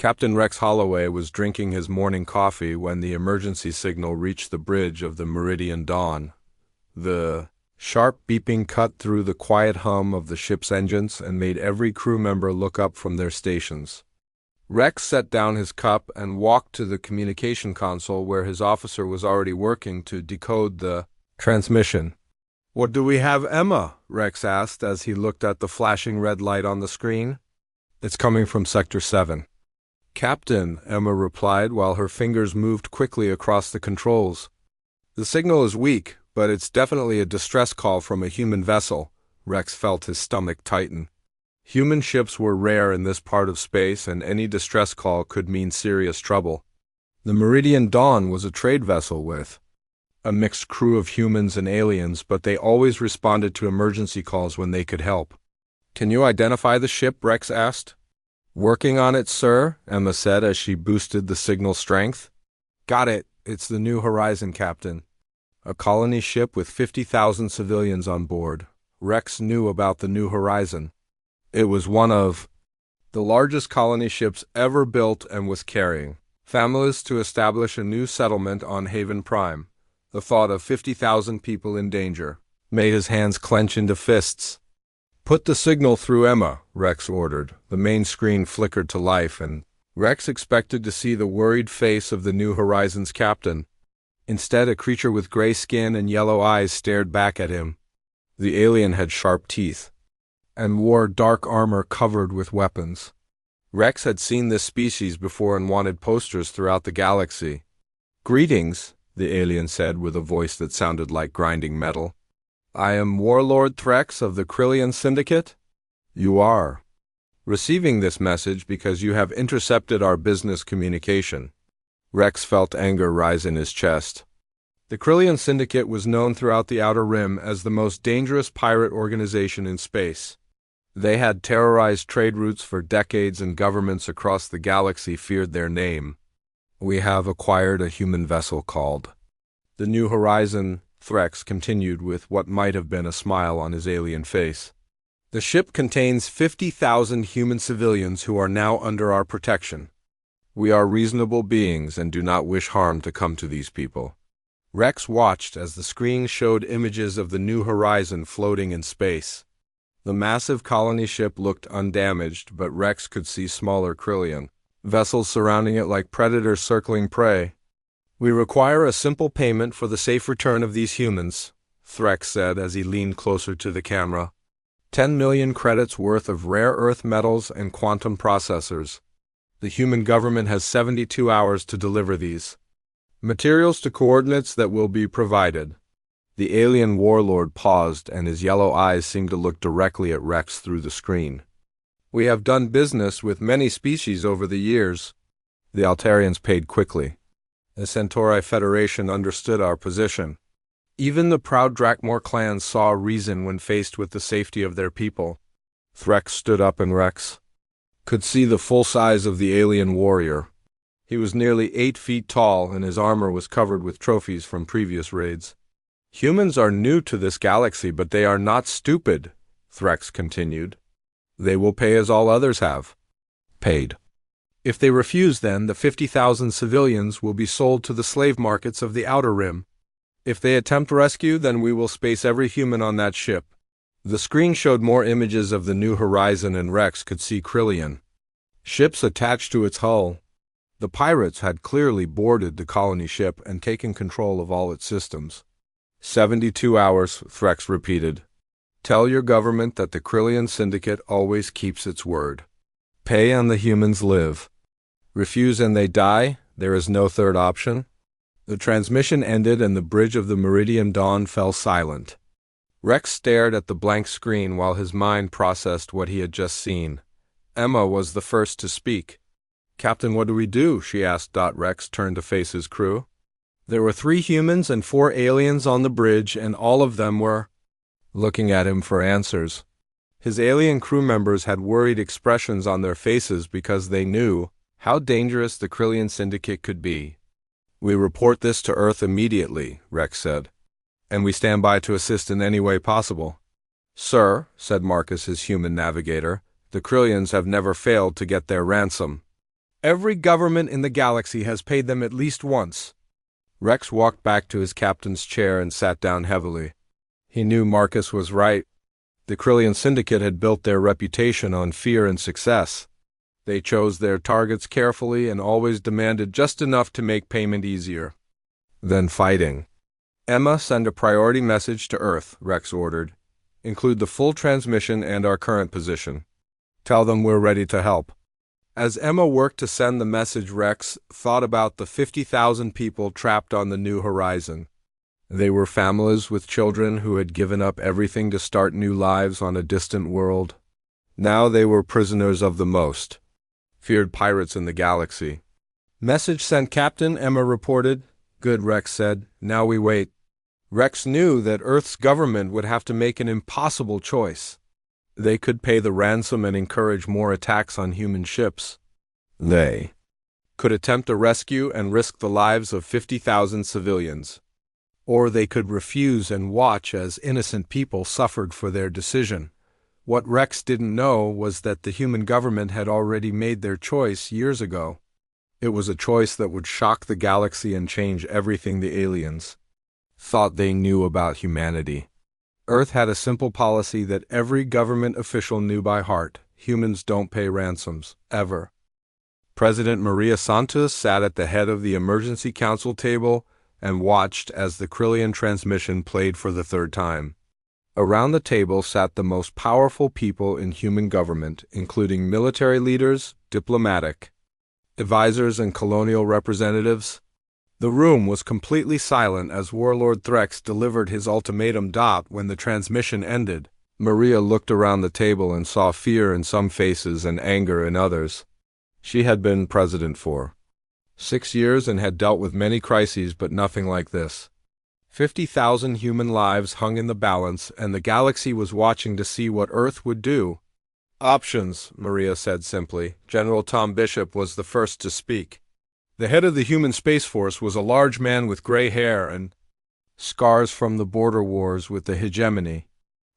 Captain Rex Holloway was drinking his morning coffee when the emergency signal reached the bridge of the Meridian Dawn. The sharp beeping cut through the quiet hum of the ship's engines and made every crew member look up from their stations. Rex set down his cup and walked to the communication console where his officer was already working to decode the transmission. "What do we have, Emma?" Rex asked as he looked at the flashing red light on the screen. "It's coming from Sector 7. "Captain," Emma replied while her fingers moved quickly across the controls. "The signal is weak, but it's definitely a distress call from a human vessel." Rex felt his stomach tighten. Human ships were rare in this part of space, and any distress call could mean serious trouble. The Meridian Dawn was a trade vessel with a mixed crew of humans and aliens, but they always responded to emergency calls when they could help. "Can you identify the ship?" Rex asked. "Working on it, sir," Emma said as she boosted the signal strength. "Got it. It's the New Horizon, Captain. A colony ship with 50,000 civilians on board." Rex knew about the New Horizon. It was one of the largest colony ships ever built and was carrying families to establish a new settlement on Haven Prime. The thought of 50,000 people in danger made his hands clench into fists. "Put the signal through, Emma," Rex ordered. The main screen flickered to life, and Rex expected to see the worried face of the New Horizon's captain. Instead, a creature with gray skin and yellow eyes stared back at him. The alien had sharp teeth and wore dark armor covered with weapons. Rex had seen this species before and wanted posters throughout the galaxy. "Greetings," the alien said with a voice that sounded like grinding metal. "I am Warlord Threx of the Krillian Syndicate." "You are receiving this message because you have intercepted our business communication." Rex felt anger rise in his chest. The Krillian Syndicate was known throughout the Outer Rim as the most dangerous pirate organization in space. They had terrorized trade routes for decades, and governments across the galaxy feared their name. "We have acquired a human vessel called the New Horizon," Threx continued with what might have been a smile on his alien face. "The ship contains 50,000 human civilians who are now under our protection. We are reasonable beings and do not wish harm to come to these people." Rex watched as the screen showed images of the New Horizon floating in space. The massive colony ship looked undamaged, but Rex could see smaller Krillian vessels surrounding it like predators circling prey. "We require a simple payment for the safe return of these humans," Threx said as he leaned closer to the camera. 10 million credits worth of rare earth metals and quantum processors. The human government has 72 hours to deliver these materials to coordinates that will be provided. The alien warlord paused, and his yellow eyes seemed to look directly at Rex through the screen. "We have done business with many species over the years." The Altarians paid quickly. The Centauri Federation understood our position. Even the proud Drakmor clans saw reason when faced with the safety of their people. Threx stood up, and Rex could see the full size of the alien warrior. He was nearly 8 feet tall, and his armor was covered with trophies from previous raids. "Humans are new to this galaxy, but they are not stupid," Threx continued. "They will pay as all others have paid. If they refuse, then the 50,000 civilians will be sold to the slave markets of the Outer Rim. If they attempt rescue, then we will space every human on that ship." The screen showed more images of the New Horizon, and Rex could see Krillian ships attached to its hull. The pirates had clearly boarded the colony ship and taken control of all its systems. 72 hours, Threx repeated. "Tell your government that the Krillian Syndicate always keeps its word. Pay and the humans live. Refuse and they die. There is no third option." The transmission ended, and the bridge of the Meridian Dawn fell silent. Rex stared at the blank screen while his mind processed what he had just seen. Emma was the first to speak. "Captain, what do we do?" she asked. Rex turned to face his crew. There were 3 humans and 4 aliens on the bridge, and all of them were looking at him for answers. His alien crew members had worried expressions on their faces because they knew how dangerous the Krillian Syndicate could be. "We report this to Earth immediately," Rex said, "and we stand by to assist in any way possible." "Sir," said Marcus, his human navigator, "the Krillians have never failed to get their ransom." Every government in the galaxy has paid them at least once. Rex walked back to his captain's chair and sat down heavily. He knew Marcus was right. The Krillian Syndicate had built their reputation on fear and success. They chose their targets carefully and always demanded just enough to make payment easier. Then fighting. Emma, send a priority message to Earth, Rex ordered. Include the full transmission and our current position. Tell them we're ready to help. As Emma worked to send the message, Rex thought about the 50,000 people trapped on the New Horizon. They were families with children who had given up everything to start new lives on a distant world. Now they were prisoners of the most feared pirates in the galaxy. Message sent, Captain, Emma reported. Good, Rex said. Now we wait. Rex knew that Earth's government would have to make an impossible choice. They could pay the ransom and encourage more attacks on human ships. They could attempt a rescue and risk the lives of 50,000 civilians. Or they could refuse and watch as innocent people suffered for their decision. What Rex didn't know was that the human government had already made their choice years ago. It was a choice that would shock the galaxy and change everything the aliens thought they knew about humanity. Earth had a simple policy that every government official knew by heart. Humans don't pay ransoms, ever. President Maria Santos sat at the head of the Emergency Council table and watched as the Krillian transmission played for the third time. Around the table sat the most powerful people in human government, including military leaders, diplomatic advisors, and colonial representatives. The room was completely silent as Warlord Threx delivered his ultimatum. When the transmission ended, Maria looked around the table and saw fear in some faces and anger in others. She had been president for 6 years and had dealt with many crises, but nothing like this. 50,000 human lives hung in the balance, and the galaxy was watching to see what Earth would do. Options, Maria said simply. General Tom Bishop was the first to speak. The head of the human space force was a large man with gray hair and scars from the border wars with the hegemony.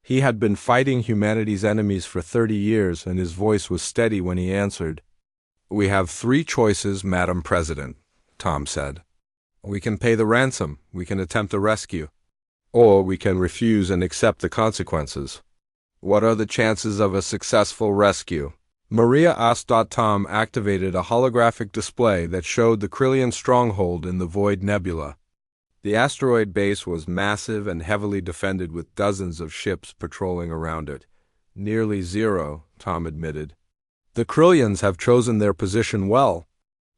He had been fighting humanity's enemies for 30 years, and his voice was steady when he answered. We have 3 choices, Madam President, Tom said. We can pay the ransom, we can attempt a rescue, or we can refuse and accept the consequences. What are the chances of a successful rescue? Maria asked. Tom activated a holographic display that showed the Krillian stronghold in the Void Nebula. The asteroid base was massive and heavily defended with dozens of ships patrolling around it. Nearly 0, Tom admitted. The Krillians have chosen their position well.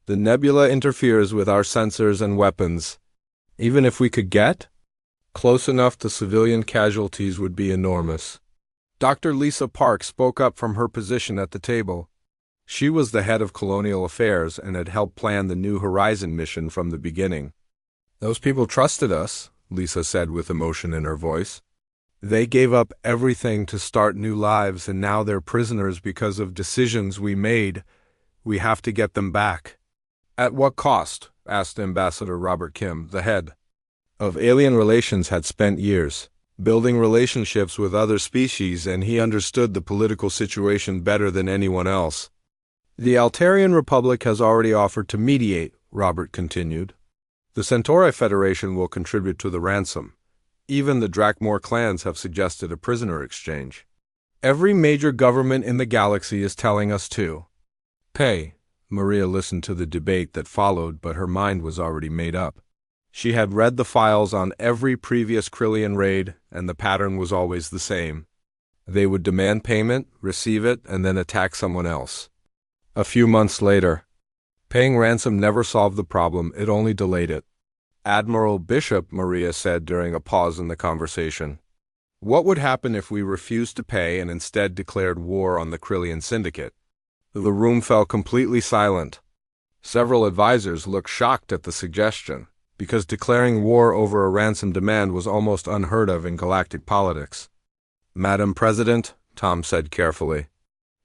The nebula interferes with our sensors and weapons. Even if we could get close enough, the civilian casualties would be enormous. Dr. Lisa Park spoke up from her position at the table. She was the head of colonial affairs and had helped plan the New Horizon mission from the beginning. Those people trusted us, Lisa said with emotion in her voice. They gave up everything to start new lives, and now they're prisoners because of decisions we made. We have to get them back. At what cost? Asked Ambassador Robert Kim, the head of alien relations, had spent years building relationships with other species, and he understood the political situation better than anyone else. The Altarian Republic has already offered to mediate, Robert continued. The Centauri Federation will contribute to the ransom. Even the Drakmor clans have suggested a prisoner exchange. Every major government in the galaxy is telling us to pay. Maria listened to the debate that followed, but her mind was already made up. She had read the files on every previous Krillian raid, and the pattern was always the same. They would demand payment, receive it, and then attack someone else. A few months later, paying ransom never solved the problem, it only delayed it. Admiral Bishop, Maria said during a pause in the conversation. What would happen if we refused to pay and instead declared war on the Krillian Syndicate? The room fell completely silent. Several advisors looked shocked at the suggestion, because declaring war over a ransom demand was almost unheard of in galactic politics. Madam President, Tom said carefully,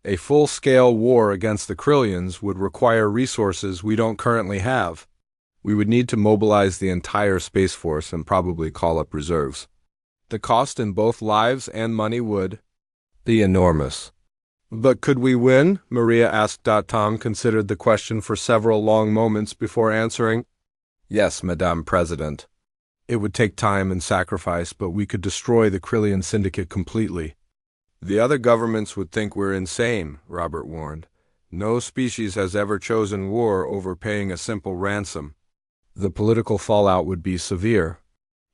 a full-scale war against the Krillians would require resources we don't currently have. We would need to mobilize the entire Space Force and probably call up reserves. The cost in both lives and money would be enormous. But could we win? Maria asked. Tom considered the question for several long moments before answering. Yes, Madame President. It would take time and sacrifice, but we could destroy the Krillian Syndicate completely. The other governments would think we're insane, Robert warned. No species has ever chosen war over paying a simple ransom. The political fallout would be severe.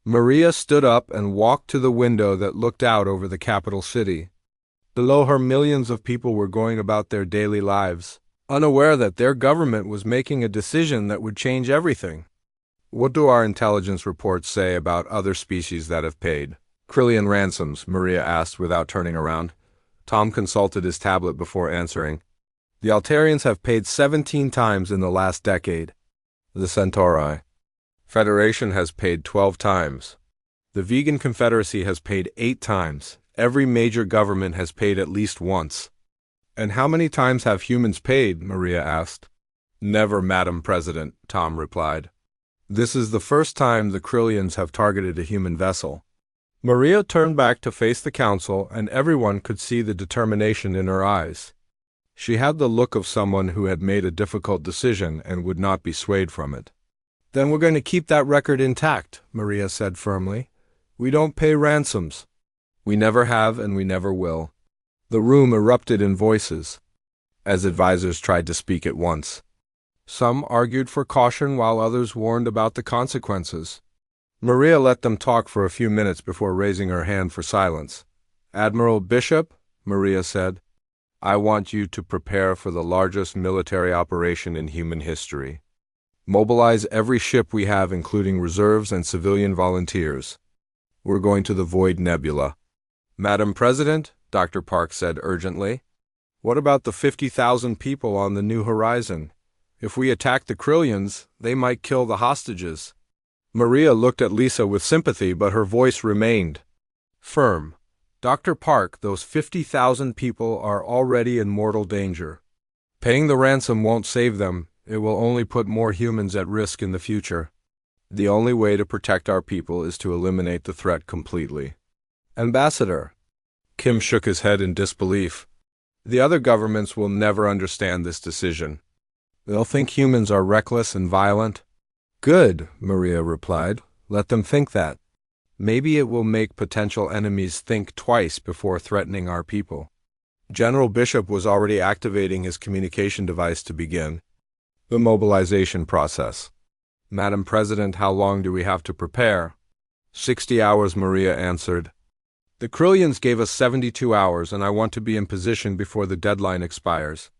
Maria stood up and walked to the window that looked out over the capital city. Below her, millions of people were going about their daily lives, unaware that their government was making a decision that would change everything. What do our intelligence reports say about other species that have paid Krillian ransoms? Maria asked without turning around. Tom consulted his tablet before answering. The Altarians have paid 17 times in the last decade. The Centauri Federation has paid 12 times. The Vegan Confederacy has paid 8 times. Every major government has paid at least once. And how many times have humans paid? Maria asked. Never, Madam President, Tom replied. This is the first time the Krillians have targeted a human vessel. Maria turned back to face the council, and everyone could see the determination in her eyes. She had the look of someone who had made a difficult decision and would not be swayed from it. Then we're going to keep that record intact, Maria said firmly. We don't pay ransoms. We never have and we never will. The room erupted in voices, as advisors tried to speak at once. Some argued for caution while others warned about the consequences. Maria let them talk for a few minutes before raising her hand for silence. Admiral Bishop, Maria said, I want you to prepare for the largest military operation in human history. Mobilize every ship we have, including reserves and civilian volunteers. We're going to the Void Nebula. Madam President, Dr. Park said urgently, what about the 50,000 people on the New Horizon? If we attack the Krillians, they might kill the hostages. Maria looked at Lisa with sympathy, but her voice remained firm. Dr. Park, those 50,000 people are already in mortal danger. Paying the ransom won't save them. It will only put more humans at risk in the future. The only way to protect our people is to eliminate the threat completely. Ambassador. Kim shook his head in disbelief. The other governments will never understand this decision. They'll think humans are reckless and violent. Good, Maria replied. Let them think that. Maybe it will make potential enemies think twice before threatening our people. General Bishop was already activating his communication device to begin the mobilization process. Madam President, how long do we have to prepare? 60 hours, Maria answered. The Krillians gave us 72 hours, and I want to be in position before the deadline expires.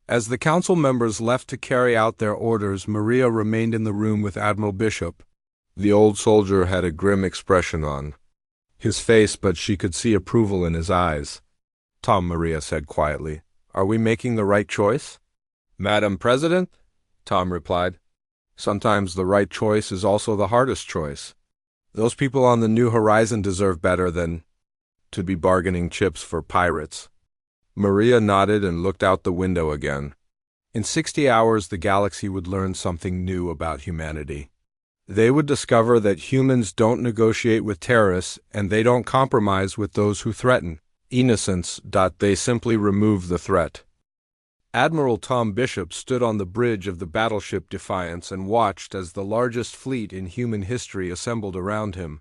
As the council members left to carry out their orders, Maria remained in the room with Admiral Bishop. The old soldier had a grim expression on his face, but she could see approval in his eyes. Tom, Maria said quietly, are we making the right choice? Madam President, Tom replied, sometimes the right choice is also the hardest choice. Those people on the New Horizon deserve better than to be bargaining chips for pirates. Maria nodded and looked out the window again. In 60 hours, the galaxy would learn something new about humanity. They would discover that humans don't negotiate with terrorists and they don't compromise with those who threaten innocents. They simply remove the threat. Admiral Tom Bishop stood on the bridge of the battleship Defiance and watched as the largest fleet in human history assembled around him.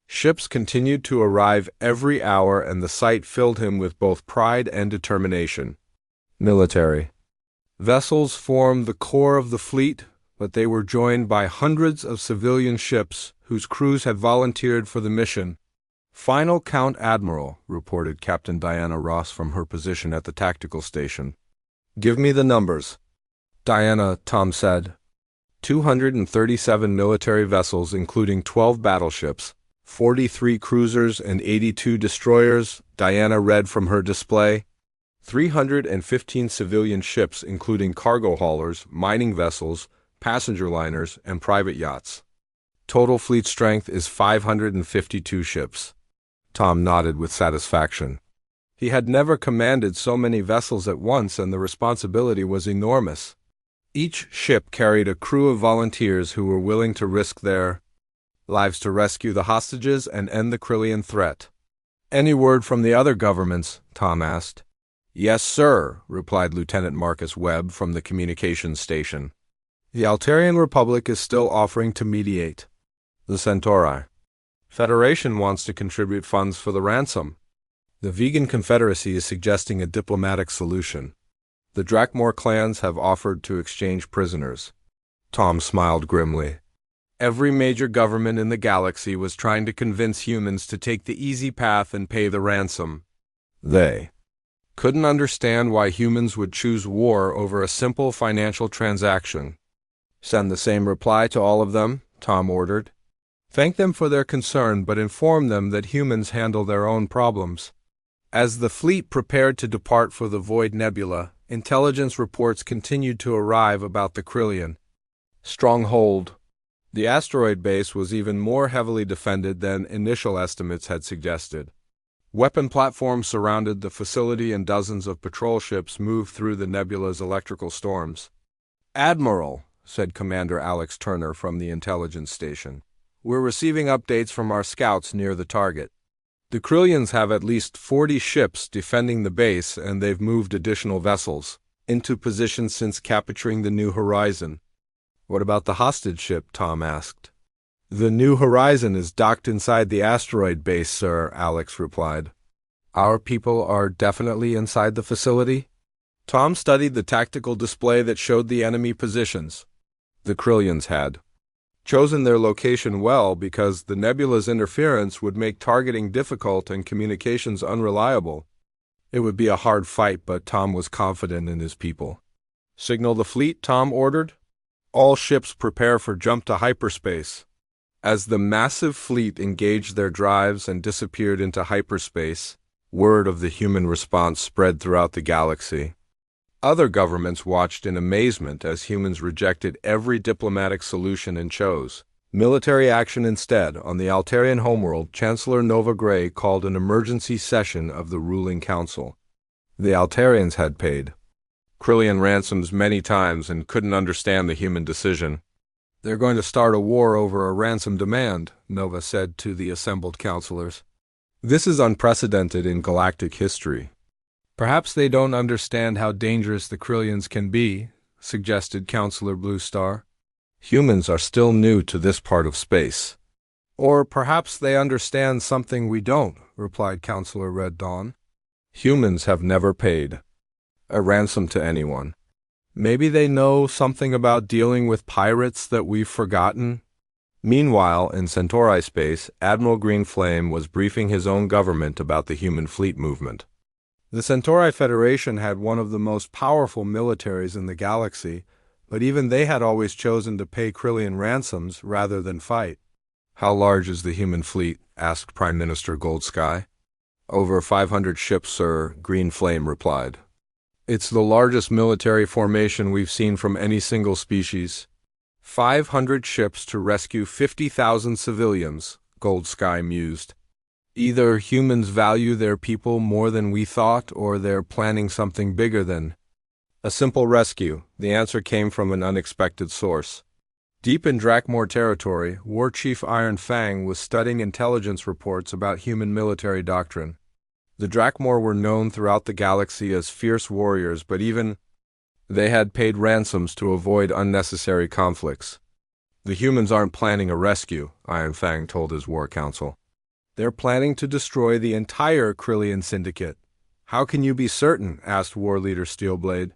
Ships continued to arrive every hour, and the sight filled him with both pride and determination. Military vessels formed the core of the fleet, but they were joined by hundreds of civilian ships whose crews had volunteered for the mission. Final count, Admiral, reported Captain Diana Ross from her position at the tactical station. Give me the numbers. Diana, Tom said. 237 military vessels, including 12 battleships, 43 cruisers and 82 destroyers, Diana read from her display. 315 civilian ships, including cargo haulers, mining vessels, passenger liners, and private yachts. Total fleet strength is 552 ships. Tom nodded with satisfaction. He had never commanded so many vessels at once, and the responsibility was enormous. Each ship carried a crew of volunteers who were willing to risk their lives to rescue the hostages and end the Krillian threat. Any word from the other governments? Tom asked. Yes, sir, replied Lieutenant Marcus Webb from the communications station. The Altarian Republic is still offering to mediate. The Centauri Federation wants to contribute funds for the ransom. The Vegan Confederacy is suggesting a diplomatic solution. The Drakmor clans have offered to exchange prisoners. Tom smiled grimly. Every major government in the galaxy was trying to convince humans to take the easy path and pay the ransom. They couldn't understand why humans would choose war over a simple financial transaction. Send the same reply to all of them, Tom ordered. Thank them for their concern, but inform them that humans handle their own problems. As the fleet prepared to depart for the Void Nebula, intelligence reports continued to arrive about the Krillian stronghold. The asteroid base was even more heavily defended than initial estimates had suggested. Weapon platforms surrounded the facility and dozens of patrol ships moved through the nebula's electrical storms. Admiral, said Commander Alex Turner from the intelligence station, we're receiving updates from our scouts near the target. The Krillians have at least 40 ships defending the base, and they've moved additional vessels into position since capturing the New Horizon. What about the hostage ship? Tom asked. The New Horizon is docked inside the asteroid base, sir, Alex replied. Our people are definitely inside the facility? Tom studied the tactical display that showed the enemy positions. The Krillians had chosen their location well because the nebula's interference would make targeting difficult and communications unreliable. It would be a hard fight, but Tom was confident in his people. Signal the fleet, Tom ordered. All ships prepare for jump to hyperspace. As the massive fleet engaged their drives and disappeared into hyperspace, word of the human response spread throughout the galaxy. Other governments watched in amazement as humans rejected every diplomatic solution and chose military action instead. On the Altarian homeworld, Chancellor Nova Gray called an emergency session of the ruling council. The Altarians had paid Krillian ransoms many times and couldn't understand the human decision. They're going to start a war over a ransom demand, Nova said to the assembled counselors. This is unprecedented in galactic history. Perhaps they don't understand how dangerous the Krillians can be, suggested Counselor Bluestar. Humans are still new to this part of space. Or perhaps they understand something we don't, replied Counselor Red Dawn. Humans have never paid a ransom to anyone. Maybe they know something about dealing with pirates that we've forgotten. Meanwhile, in Centauri space, Admiral Greenflame was briefing his own government about the human fleet movement. The Centauri Federation had one of the most powerful militaries in the galaxy, but even they had always chosen to pay Krillian ransoms rather than fight. How large is the human fleet? Asked Prime Minister Goldsky. Over 500 ships, sir, Green Flame replied. It's the largest military formation we've seen from any single species. 500 ships to rescue 50,000 civilians, Goldsky mused. Either humans value their people more than we thought, or they're planning something bigger than a simple rescue. The answer came from an unexpected source. Deep in Drakmor territory, War Chief Iron Fang was studying intelligence reports about human military doctrine. The Drakmor were known throughout the galaxy as fierce warriors, but even they had paid ransoms to avoid unnecessary conflicts. The humans aren't planning a rescue, Iron Fang told his war council. They're planning to destroy the entire Krillian syndicate. How can you be certain? Asked War Leader Steelblade.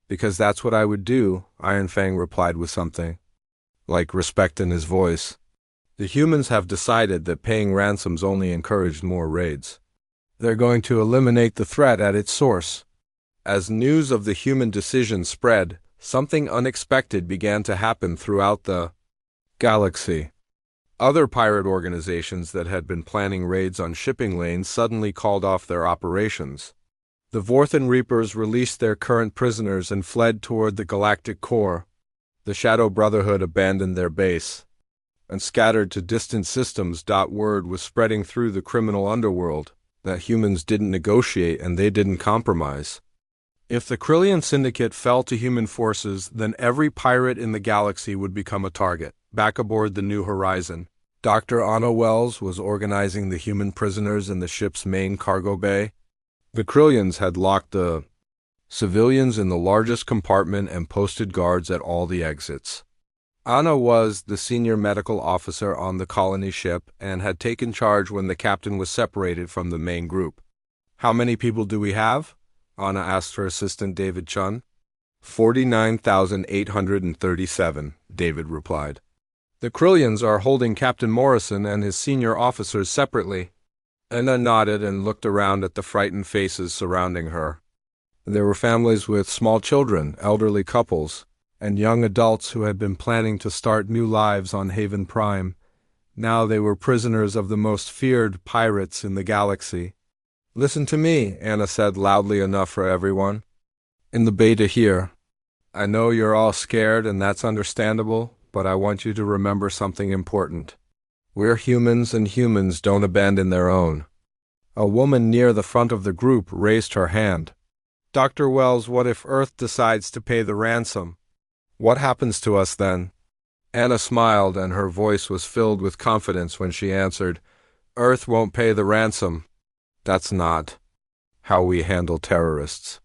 Because that's what I would do, Iron Fang replied with something like respect in his voice. The humans have decided that paying ransoms only encouraged more raids. They're going to eliminate the threat at its source. As news of the human decision spread, something unexpected began to happen throughout the galaxy. Other pirate organizations that had been planning raids on shipping lanes suddenly called off their operations. The Vorthan Reapers released their current prisoners and fled toward the galactic core. The Shadow Brotherhood abandoned their base and scattered to distant systems. Word was spreading through the criminal underworld that humans didn't negotiate and they didn't compromise. If the Krillian Syndicate fell to human forces, then every pirate in the galaxy would become a target. Back aboard the New Horizon, Dr. Anna Wells was organizing the human prisoners in the ship's main cargo bay. The Krillians had locked the civilians in the largest compartment and posted guards at all the exits. Anna was the senior medical officer on the colony ship and had taken charge when the captain was separated from the main group. "How many people do we have?" Anna asked her assistant David Chun. 49,837, David replied. "The Krillians are holding Captain Morrison and his senior officers separately." Anna nodded and looked around at the frightened faces surrounding her. There were families with small children, elderly couples, and young adults who had been planning to start new lives on Haven Prime. Now they were prisoners of the most feared pirates in the galaxy. "Listen to me," Anna said loudly enough for everyone in the bay to hear. "I know you're all scared, and that's understandable, but I want you to remember something important. We're humans, and humans don't abandon their own." A woman near the front of the group raised her hand. "Dr. Wells, what if Earth decides to pay the ransom? What happens to us then?" Anna smiled, and her voice was filled with confidence when she answered, "Earth won't pay the ransom. That's not how we handle terrorists.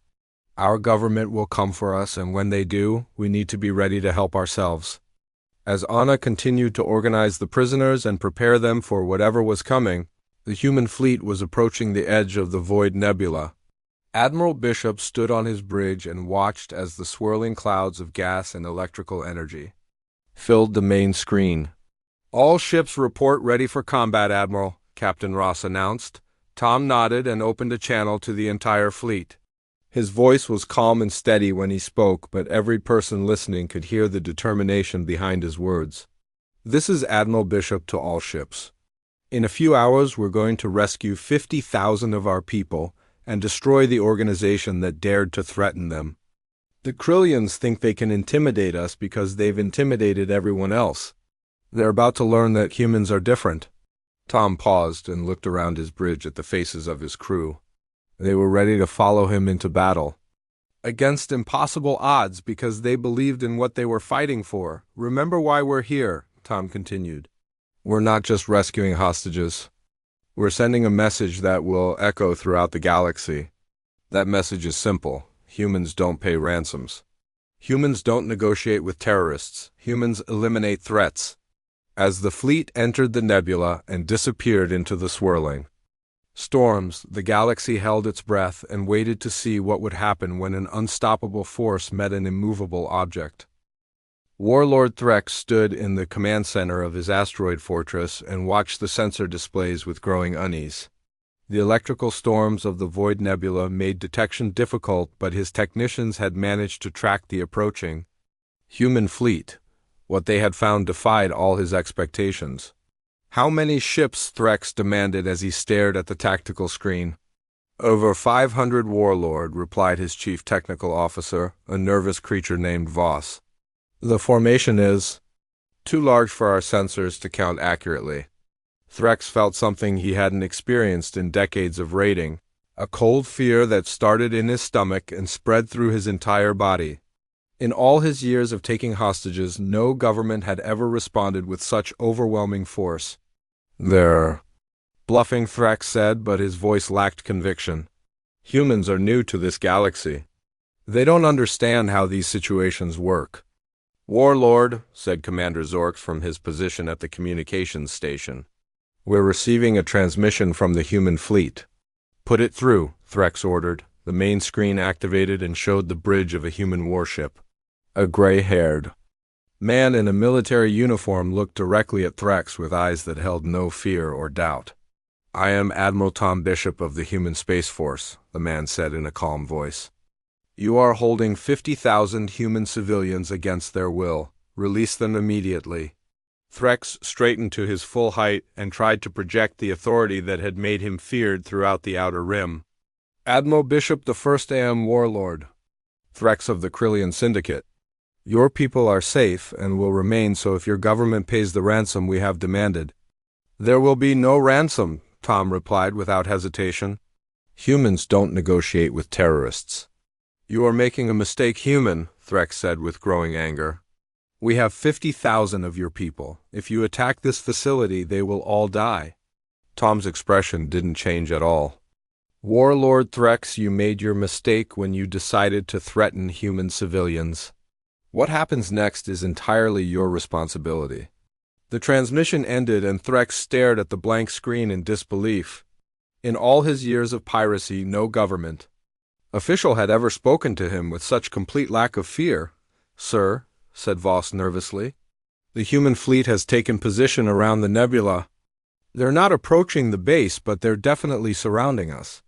Our government will come for us, and when they do, we need to be ready to help ourselves." As Anna continued to organize the prisoners and prepare them for whatever was coming, the human fleet was approaching the edge of the Void Nebula. Admiral Bishop stood on his bridge and watched as the swirling clouds of gas and electrical energy filled the main screen. "All ships report ready for combat, Admiral," Captain Ross announced. Tom nodded and opened a channel to the entire fleet. His voice was calm and steady when he spoke, but every person listening could hear the determination behind his words. "This is Admiral Bishop to all ships. In a few hours we're going to rescue 50,000 of our people and destroy the organization that dared to threaten them. The Krillians think they can intimidate us because they've intimidated everyone else. They're about to learn that humans are different." Tom paused and looked around his bridge at the faces of his crew. They were ready to follow him into battle, against impossible odds, because they believed in what they were fighting for. "Remember why we're here," Tom continued. "We're not just rescuing hostages. We're sending a message that will echo throughout the galaxy. That message is simple. Humans don't pay ransoms. Humans don't negotiate with terrorists. Humans eliminate threats." As the fleet entered the nebula and disappeared into the swirling storms, the galaxy held its breath and waited to see what would happen when an unstoppable force met an immovable object. Warlord Threx stood in the command center of his asteroid fortress and watched the sensor displays with growing unease. The electrical storms of the Void Nebula made detection difficult, but his technicians had managed to track the approaching human fleet. What they had found defied all his expectations. "How many ships?" Threx demanded as he stared at the tactical screen. "Over 500, Warlord," replied his chief technical officer, a nervous creature named Voss. "The formation is too large for our sensors to count accurately." Threx felt something he hadn't experienced in decades of raiding, a cold fear that started in his stomach and spread through his entire body. In all his years of taking hostages, no government had ever responded with such overwhelming force. "They're bluffing," Threx said, but his voice lacked conviction. "Humans are new to this galaxy. They don't understand how these situations work." "Warlord," said Commander Zorx from his position at the communications station. "We're receiving a transmission from the human fleet." "Put it through," Threx ordered. The main screen activated and showed the bridge of a human warship. A gray-haired man in a military uniform looked directly at Threx with eyes that held no fear or doubt. "I am Admiral Tom Bishop of the Human Space Force," the man said in a calm voice. "You are holding 50,000 human civilians against their will. Release them immediately." Threx straightened to his full height and tried to project the authority that had made him feared throughout the Outer Rim. "Admiral Bishop, the 1st AM Warlord. Threx of the Krillian Syndicate. Your people are safe and will remain so if your government pays the ransom we have demanded." "There will be no ransom," Tom replied without hesitation. "Humans don't negotiate with terrorists." "You are making a mistake, human," Threx said with growing anger. "We have 50,000 of your people. If you attack this facility, they will all die." Tom's expression didn't change at all. Warlord Threx, you made your mistake when you decided to threaten human civilians. What happens next is entirely your responsibility. The transmission ended and Threx stared at the blank screen in disbelief. In all his years of piracy, no government official had ever spoken to him with such complete lack of fear. "Sir," said Voss nervously, "the human fleet has taken position around the nebula. They're not approaching the base, but they're definitely surrounding us."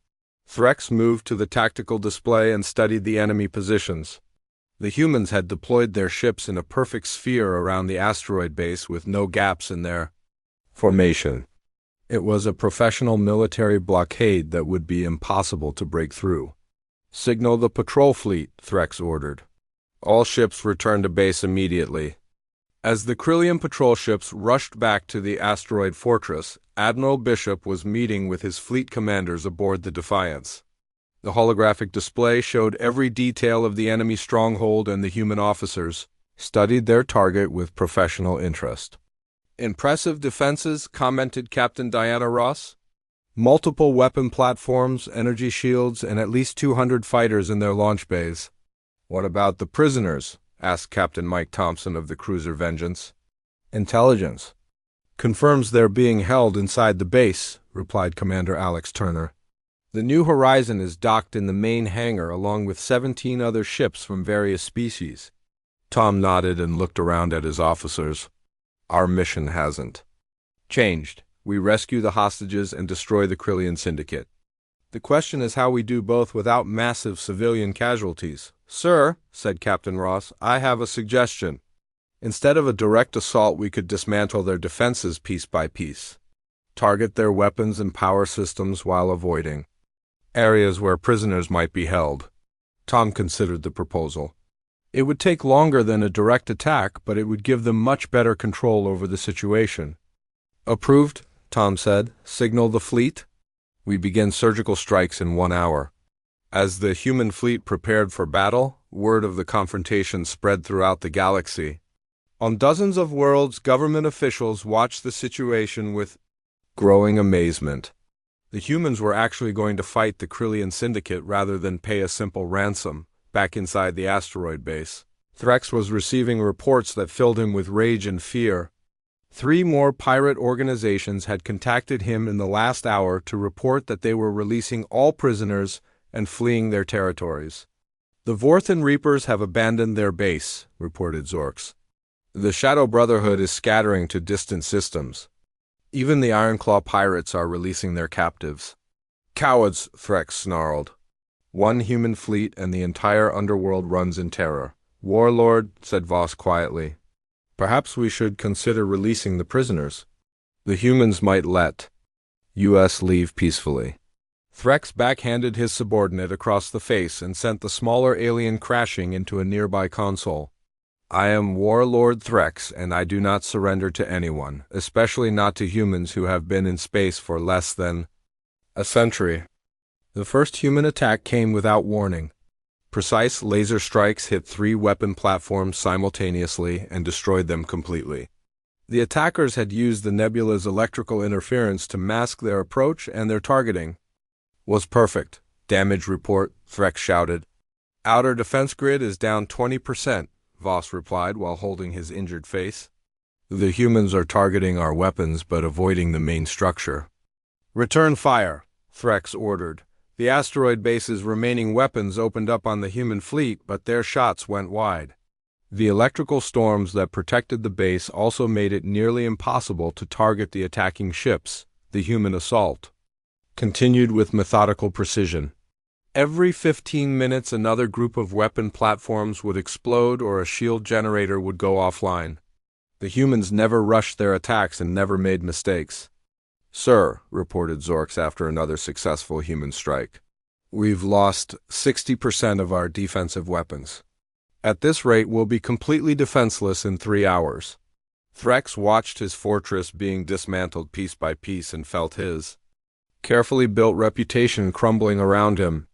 Threx moved to the tactical display and studied the enemy positions. The humans had deployed their ships in a perfect sphere around the asteroid base with no gaps in their formation. It was a professional military blockade that would be impossible to break through. "Signal the patrol fleet," Threx ordered. All ships returned to base immediately. As the Krillian patrol ships rushed back to the asteroid fortress, Admiral Bishop was meeting with his fleet commanders aboard the Defiance. The holographic display showed every detail of the enemy stronghold, and the human officers studied their target with professional interest. "Impressive defenses," commented Captain Diana Ross. "Multiple weapon platforms, energy shields, and at least 200 fighters in their launch bays." "What about the prisoners?" asked Captain Mike Thompson of the cruiser Vengeance. "Intelligence confirms they're being held inside the base," replied Commander Alex Turner. "The New Horizon is docked in the main hangar along with 17 other ships from various species." Tom nodded and looked around at his officers. "Our mission hasn't changed. We rescue the hostages and destroy the Krillian Syndicate. The question is how we do both without massive civilian casualties." "Sir," said Captain Ross, "I have a suggestion. Instead of a direct assault, we could dismantle their defenses piece by piece. Target their weapons and power systems while avoiding areas where prisoners might be held." Tom considered the proposal. It would take longer than a direct attack, but it would give them much better control over the situation. "Approved," Tom said. "Signal the fleet. We begin surgical strikes in 1 hour." As the human fleet prepared for battle, word of the confrontation spread throughout the galaxy. On dozens of worlds, government officials watched the situation with growing amazement. The humans were actually going to fight the Krillian Syndicate rather than pay a simple ransom back inside the asteroid base. Threx was receiving reports that filled him with rage and fear. 3 more pirate organizations had contacted him in the last hour to report that they were releasing all prisoners and fleeing their territories. "The Vorthan Reapers have abandoned their base," reported Zorks. "The Shadow Brotherhood is scattering to distant systems. Even the Ironclaw pirates are releasing their captives." "Cowards," Threx snarled. "One human fleet and the entire underworld runs in terror." "Warlord," said Voss quietly, "perhaps we should consider releasing the prisoners. The humans might let us leave peacefully." Threx backhanded his subordinate across the face and sent the smaller alien crashing into a nearby console. "I am Warlord Threx, and I do not surrender to anyone, especially not to humans who have been in space for less than a century." The first human attack came without warning. Precise laser strikes hit 3 weapon platforms simultaneously and destroyed them completely. The attackers had used the nebula's electrical interference to mask their approach, and their targeting was perfect. "Damage report," Threx shouted. "Outer defense grid is down 20%. Voss replied while holding his injured face. "The humans are targeting our weapons but avoiding the main structure." "Return fire," Threx ordered. The asteroid base's remaining weapons opened up on the human fleet, but their shots went wide. The electrical storms that protected the base also made it nearly impossible to target the attacking ships. The human assault continued with methodical precision. Every 15 minutes another group of weapon platforms would explode or a shield generator would go offline. The humans never rushed their attacks and never made mistakes. "Sir," reported Zorks after another successful human strike, "we've lost 60% of our defensive weapons. At this rate, we'll be completely defenseless in 3 hours." Threx watched his fortress being dismantled piece by piece and felt his carefully built reputation crumbling around him.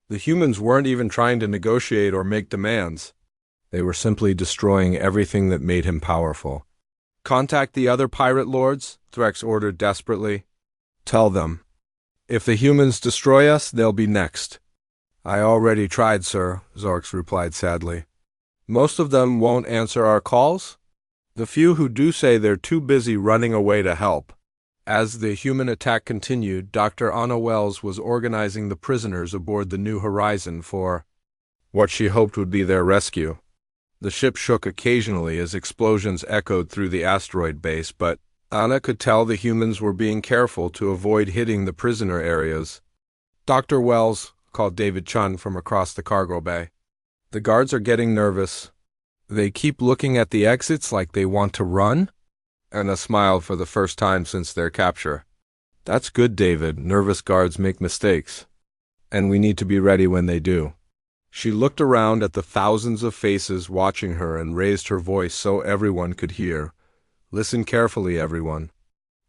The humans weren't even trying to negotiate or make demands. They were simply destroying everything that made him powerful. "Contact the other pirate lords," Threx ordered desperately. "Tell them If the humans destroy us, they'll be next. I already tried, sir, Zorks replied sadly. Most of them won't answer our calls? The few who do say they're too busy running away to help. As the human attack continued, Dr. Anna Wells was organizing the prisoners aboard the New Horizon for what she hoped would be their rescue. The ship shook occasionally as explosions echoed through the asteroid base, but Anna could tell the humans were being careful to avoid hitting the prisoner areas. Dr. Wells, called David Chun from across the cargo bay. The guards are getting nervous. They keep looking at the exits like they want to run? Anna smiled for the first time since their capture. That's good, David. Nervous guards make mistakes. And we need to be ready when they do. She looked around at the thousands of faces watching her and raised her voice so everyone could hear. Listen carefully, everyone.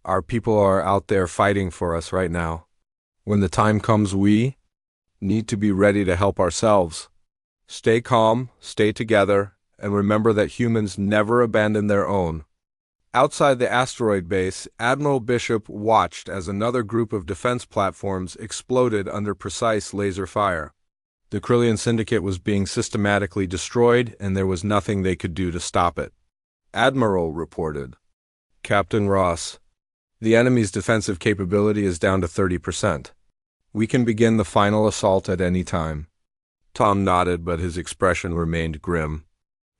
Our people are out there fighting for us right now. When the time comes, we need to be ready to help ourselves. Stay calm, stay together, and remember that humans never abandon their own. Outside the asteroid base, Admiral Bishop watched as another group of defense platforms exploded under precise laser fire. The Krillian Syndicate was being systematically destroyed, and there was nothing they could do to stop it. Admiral reported. Captain Ross, the enemy's defensive capability is down to 30%. We can begin the final assault at any time. Tom nodded, but his expression remained grim.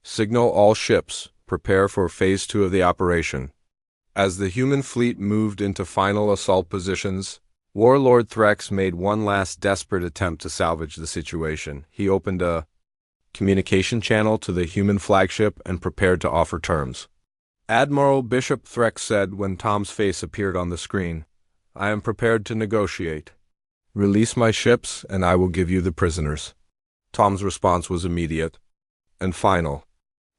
Signal all ships. Prepare for Phase 2 of the operation. As the human fleet moved into final assault positions, Warlord Threx made one last desperate attempt to salvage the situation. He opened a communication channel to the human flagship and prepared to offer terms. Admiral Bishop Threx said when Tom's face appeared on the screen, I am prepared to negotiate. Release my ships and I will give you the prisoners. Tom's response was immediate and final.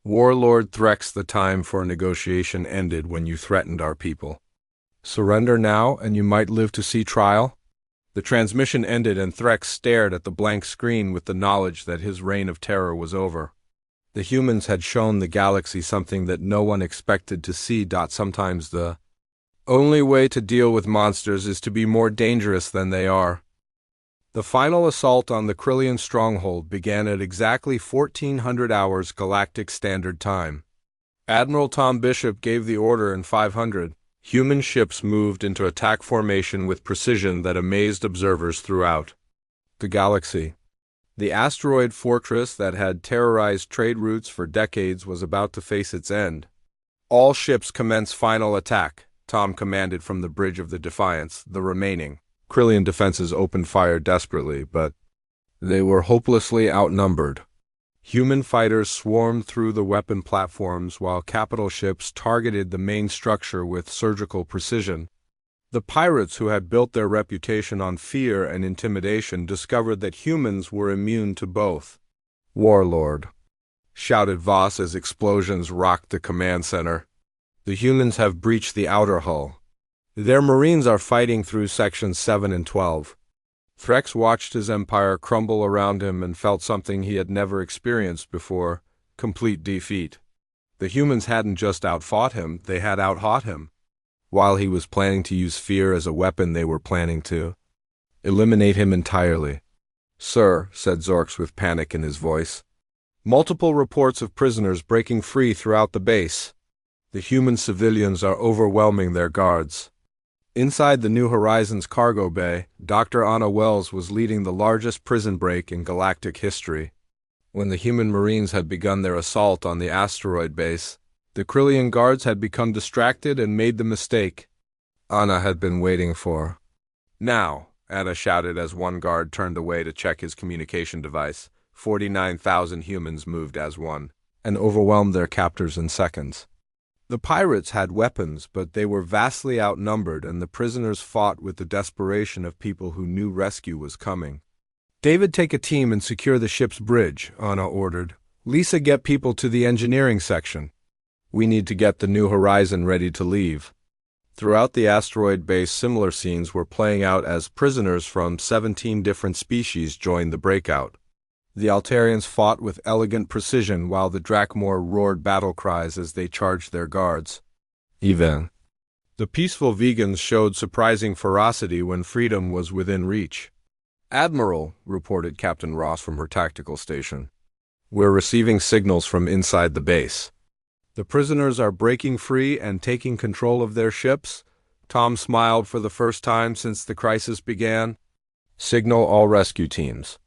Warlord Threx, the time for negotiation ended when you threatened our people. Surrender now and you might live to see trial? The transmission ended and Threx stared at the blank screen with the knowledge that his reign of terror was over. The humans had shown the galaxy something that no one expected to see. Sometimes the only way to deal with monsters is to be more dangerous than they are. The final assault on the Krillian stronghold began at exactly 1400 hours Galactic Standard Time. Admiral Tom Bishop gave the order in 500. Human ships moved into attack formation with precision that amazed observers throughout the galaxy. The asteroid fortress that had terrorized trade routes for decades was about to face its end. All ships commence final attack, Tom commanded from the bridge of the Defiance. The remaining Krillian defenses opened fire desperately, but they were hopelessly outnumbered. Human fighters swarmed through the weapon platforms while capital ships targeted the main structure with surgical precision. The pirates, who had built their reputation on fear and intimidation, discovered that humans were immune to both. Warlord, shouted Voss as explosions rocked the command center. The humans have breached the outer hull. Their marines are fighting through sections 7 and 12. Threx watched his empire crumble around him and felt something he had never experienced before, complete defeat. The humans hadn't just outfought him, they had outhought him. While he was planning to use fear as a weapon, they were planning to eliminate him entirely. Sir, said Zorks with panic in his voice. Multiple reports of prisoners breaking free throughout the base. The human civilians are overwhelming their guards. Inside the New Horizons cargo bay, Dr. Anna Wells was leading the largest prison break in galactic history. When the human marines had begun their assault on the asteroid base, the Krillian guards had become distracted and made the mistake Anna had been waiting for. Now, Anna shouted as one guard turned away to check his communication device. 49,000 humans moved as one, and overwhelmed their captors in seconds. The pirates had weapons, but they were vastly outnumbered, and the prisoners fought with the desperation of people who knew rescue was coming. David, take a team and secure the ship's bridge, Anna ordered. Lisa, get people to the engineering section. We need to get the New Horizon ready to leave. Throughout the asteroid base, similar scenes were playing out as prisoners from 17 different species joined the breakout. The Altarians fought with elegant precision while the Drakmor roared battle cries as they charged their guards. Even The peaceful vegans showed surprising ferocity when freedom was within reach. "Admiral," reported Captain Ross from her tactical station, "we're receiving signals from inside the base. The prisoners are breaking free and taking control of their ships." Tom smiled for the first time since the crisis began. "Signal all rescue teams.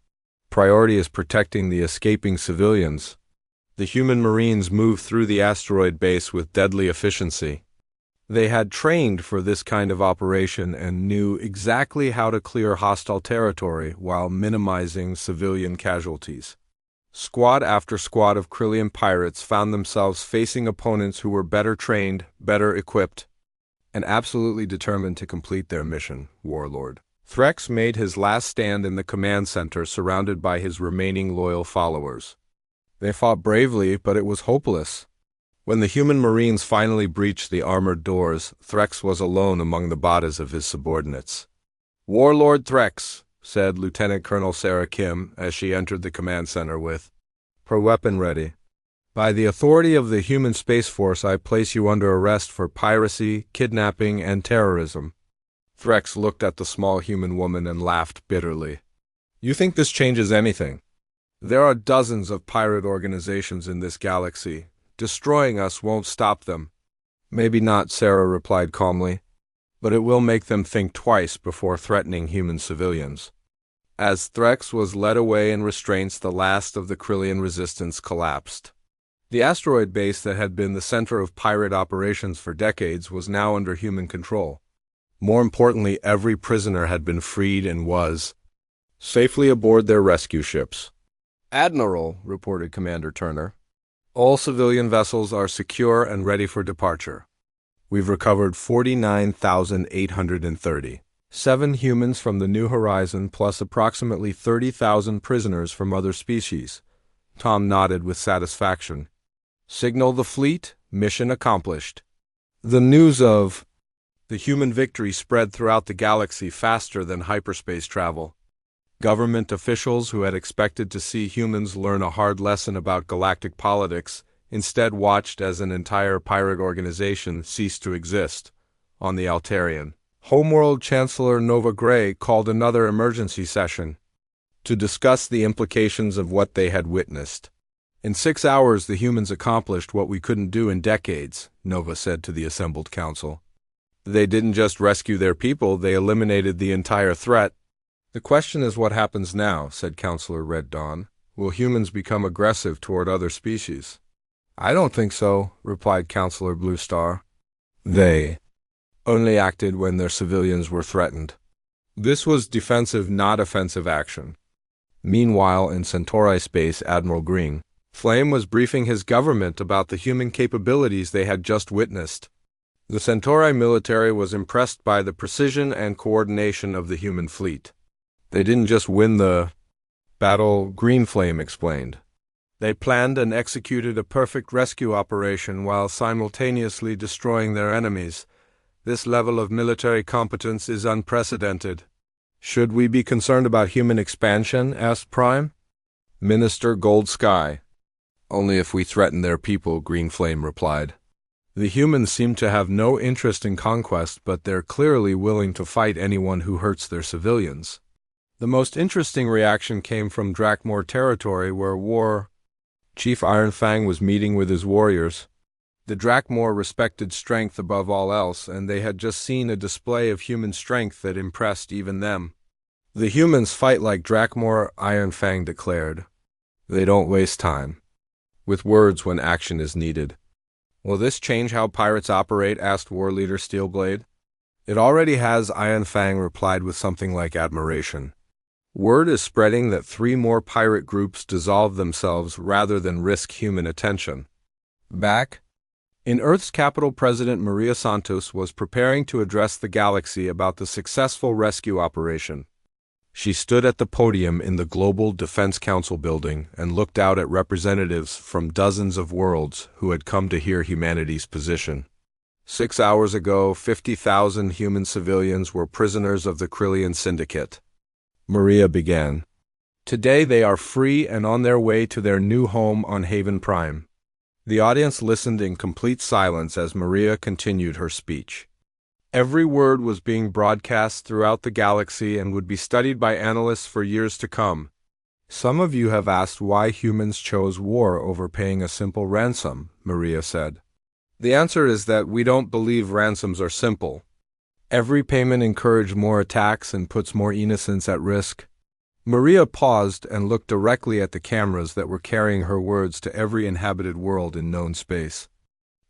Priority is protecting the escaping civilians." The human Marines moved through the asteroid base with deadly efficiency. They had trained for this kind of operation and knew exactly how to clear hostile territory while minimizing civilian casualties. Squad after squad of Krillian pirates found themselves facing opponents who were better trained, better equipped, and absolutely determined to complete their mission. Warlord Threx made his last stand in the command center, surrounded by his remaining loyal followers. They fought bravely, but it was hopeless. When the human Marines finally breached the armored doors, Threx was alone among the bodies of his subordinates. "Warlord Threx," said Lieutenant Colonel Sarah Kim as she entered the command center with her weapon ready. "By the authority of the human Space Force, I place you under arrest for piracy, kidnapping, and terrorism." Threx looked at the small human woman and laughed bitterly. "You think this changes anything? There are dozens of pirate organizations in this galaxy. Destroying us won't stop them." "Maybe not," Sarah replied calmly, "but it will make them think twice before threatening human civilians." As Threx was led away in restraints, the last of the Krillian resistance collapsed. The asteroid base that had been the center of pirate operations for decades was now under human control. More importantly, every prisoner had been freed and was safely aboard their rescue ships. "Admiral," reported Commander Turner, "all civilian vessels are secure and ready for departure. We've recovered 49,837 humans from the New Horizon, plus approximately 30,000 prisoners from other species." Tom nodded with satisfaction. "Signal the fleet, mission accomplished." The news of the human victory spread throughout the galaxy faster than hyperspace travel. Government officials who had expected to see humans learn a hard lesson about galactic politics instead watched as an entire pirate organization ceased to exist. On the Altarian Homeworld, Chancellor Nova Gray called another emergency session to discuss the implications of what they had witnessed. "In 6 hours, the humans accomplished what we couldn't do in decades," Nova said to the assembled council. "They didn't just rescue their people, they eliminated the entire threat." "The question is what happens now," said Counselor Red Dawn. "Will humans become aggressive toward other species?" "I don't think so," replied Counselor Blue Star. "They only acted when their civilians were threatened." This was defensive, not offensive action. Meanwhile, in Centauri space, Admiral Green Flame was briefing his government about the human capabilities they had just witnessed. The Centauri military was impressed by the precision and coordination of the human fleet. "They didn't just win the battle," Green Flame explained. "They planned and executed a perfect rescue operation while simultaneously destroying their enemies. This level of military competence is unprecedented." "Should we be concerned about human expansion?" asked Prime. Minister Gold Sky. "Only if we threaten their people," Green Flame replied. "The humans seem to have no interest in conquest, but they're clearly willing to fight anyone who hurts their civilians." The most interesting reaction came from Drakmor territory, where War Chief Ironfang was meeting with his warriors. The Drakmor respected strength above all else, and they had just seen a display of human strength that impressed even them. "The humans fight like Drakmor," Ironfang declared. "They don't waste time with words when action is needed." "Will this change how pirates operate?" asked War Leader Steelblade. "It already has," Ironfang replied with something like admiration. "Word is spreading that 3 more pirate groups dissolve themselves rather than risk human attention." Back in Earth's capital, President Maria Santos was preparing to address the galaxy about the successful rescue operation. She stood at the podium in the Global Defense Council building and looked out at representatives from dozens of worlds who had come to hear humanity's position. 6 hours ago, 50,000 human civilians were prisoners of the Krillian Syndicate. Maria began. Today they are free and on their way to their new home on Haven Prime. The audience listened in complete silence as Maria continued her speech. Every word was being broadcast throughout the galaxy and would be studied by analysts for years to come. Some of you have asked why humans chose war over paying a simple ransom, Maria said. The answer is that we don't believe ransoms are simple. Every payment encourages more attacks and puts more innocents at risk. Maria paused and looked directly at the cameras that were carrying her words to every inhabited world in known space.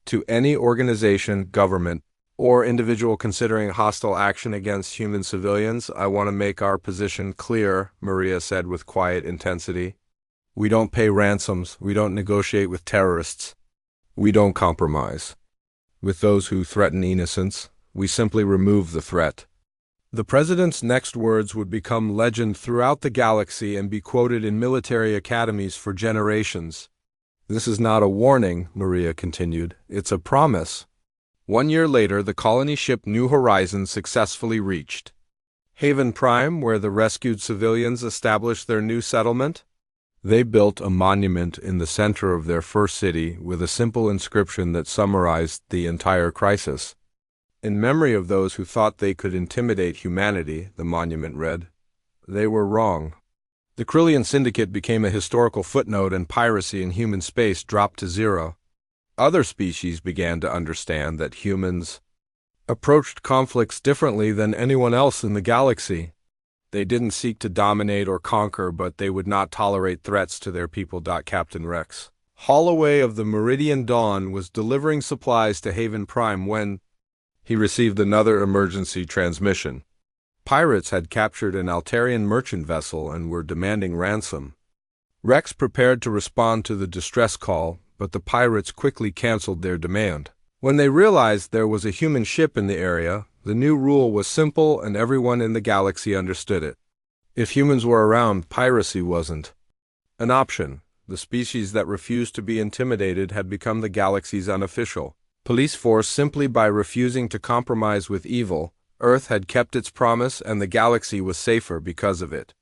To any organization, government, or individual considering hostile action against human civilians, I want to make our position clear, Maria said with quiet intensity. We don't pay ransoms, we don't negotiate with terrorists, we don't compromise with those who threaten innocents, we simply remove the threat. The president's next words would become legend throughout the galaxy and be quoted in military academies for generations. This is not a warning, Maria continued, it's a promise. 1 year later, the colony ship New Horizons successfully reached Haven Prime, where the rescued civilians established their new settlement. They built a monument in the center of their first city with a simple inscription that summarized the entire crisis. In memory of those who thought they could intimidate humanity, the monument read, they were wrong. The Krillian Syndicate became a historical footnote and piracy in human space dropped to zero. Other species began to understand that humans approached conflicts differently than anyone else in the galaxy. They didn't seek to dominate or conquer, but they would not tolerate threats to their people. Captain Rex Holloway of the Meridian Dawn was delivering supplies to Haven Prime when he received another emergency transmission. Pirates had captured an Altarian merchant vessel and were demanding ransom. Rex prepared to respond to the distress call, but the pirates quickly canceled their demand. When they realized there was a human ship in the area, the new rule was simple and everyone in the galaxy understood it. If humans were around, piracy wasn't an option. The species that refused to be intimidated had become the galaxy's unofficial police force simply by refusing to compromise with evil. Earth had kept its promise and the galaxy was safer because of it.